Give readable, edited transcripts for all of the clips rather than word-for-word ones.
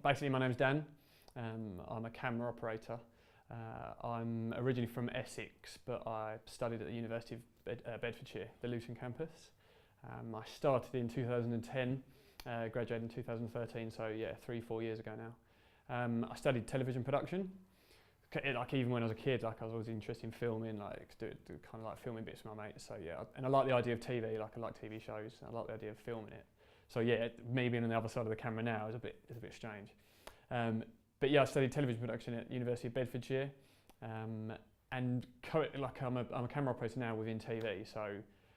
Basically, my name's Dan. I'm a camera operator. I'm originally from Essex, but I studied at the University of Bedfordshire, the Luton campus. I started in 2010, graduated in 2013, so yeah, 3-4 years ago now. I studied television production. Like even when I was a kid, like I was always interested in filming, like do kind of like filming bits with my mates. So yeah, and I like the idea of TV. Like I like TV shows. I like the idea of filming it. So yeah, me being on the other side of the camera now is a bit strange. But yeah, I studied television production at the University of Bedfordshire, and like I'm a camera operator now within TV. So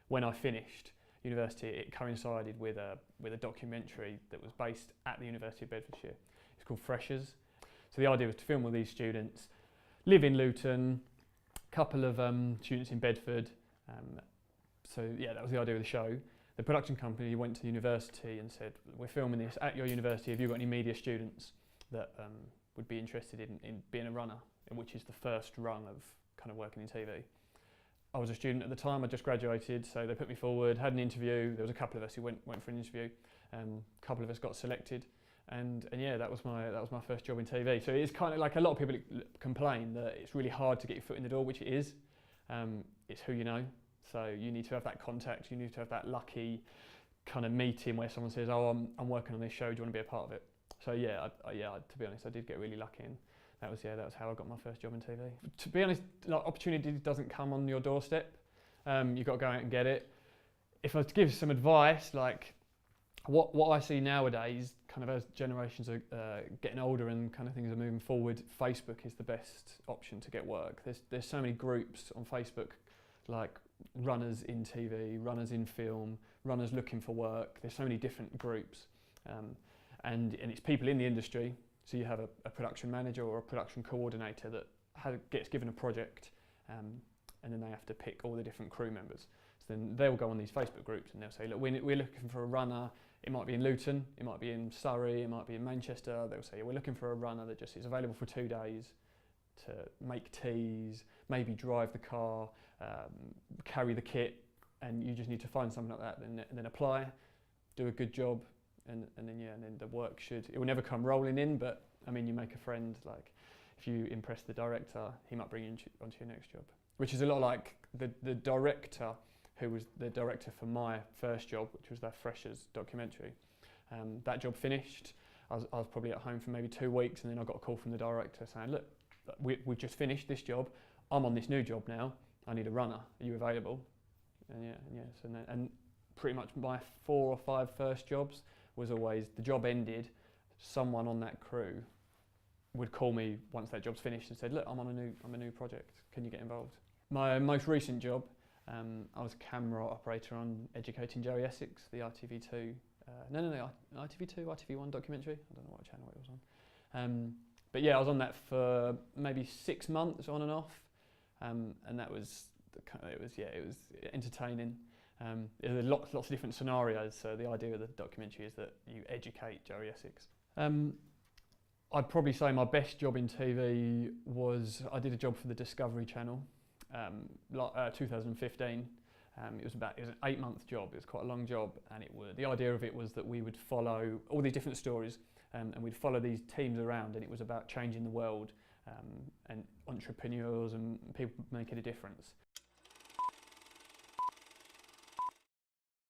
when I finished university, it coincided with a documentary that was based at the University of Bedfordshire. It's called Freshers. So the idea was to film all these students, live in Luton, a couple of students in Bedford. So yeah, that was the idea of the show. The production company went to the university and said, we're filming this at your university, have you got any media students that would be interested in being a runner, which is the first rung of kind of working in TV. I was a student at the time, I just graduated, so they put me forward, had an interview. There was a couple of us who went for an interview, a couple of us got selected, and yeah, that was my first job in TV. So it's kind of like a lot of people complain that it's really hard to get your foot in the door, which it is. It's who you know. So you need to have that contact, you need to have that lucky kind of meeting where someone says, oh, I'm working on this show, do you want to be a part of it? So yeah, to be honest, I did get really lucky, and that was how I got my first job in TV. To be honest, like, opportunity doesn't come on your doorstep. You've got to go out and get it. If I was to give some advice, like what I see nowadays, kind of as generations are getting older and kind of things are moving forward, Facebook is the best option to get work. There's so many groups on Facebook, like runners in TV, runners in film, runners looking for work. There's so many different groups, and it's people in the industry. So you have a production manager or a production coordinator that gets given a project, and then they have to pick all the different crew members. So then they'll go on these Facebook groups and they'll say, look, we're looking for a runner. It might be in Luton, it might be in Surrey, it might be in Manchester. They'll say, we're looking for a runner that just is available for 2 days to make teas, maybe drive the car, carry the kit, and you just need to find something like that, and then apply, do a good job, and then the work it will never come rolling in, but I mean, you make a friend. Like if you impress the director, he might bring you onto your next job, which is a lot like the director who was the director for my first job, which was that Freshers documentary. That job finished. I was probably at home for maybe 2 weeks, and then I got a call from the director saying, look, we've just finished this job. I'm on this new job now. I need a runner. Are you available? And and pretty much my 4 or 5 first jobs was always the job ended. Someone on that crew would call me once that job's finished and said, look, I'm a new project. Can you get involved? My most recent job, I was a camera operator on Educating Joey Essex, the ITV2, ITV2, ITV1 documentary. I don't know what channel it was on. But yeah, I was on that for maybe 6 months on and off, and that was it was entertaining. There's lots of different scenarios. So the idea of the documentary is that you educate Joey Essex. I'd probably say my best job in TV was I did a job for the Discovery Channel, 2015. It was an 8-month job. It was quite a long job, and the idea of it was that we would follow all these different stories. And we'd follow these teams around, and it was about changing the world and entrepreneurs and people making a difference.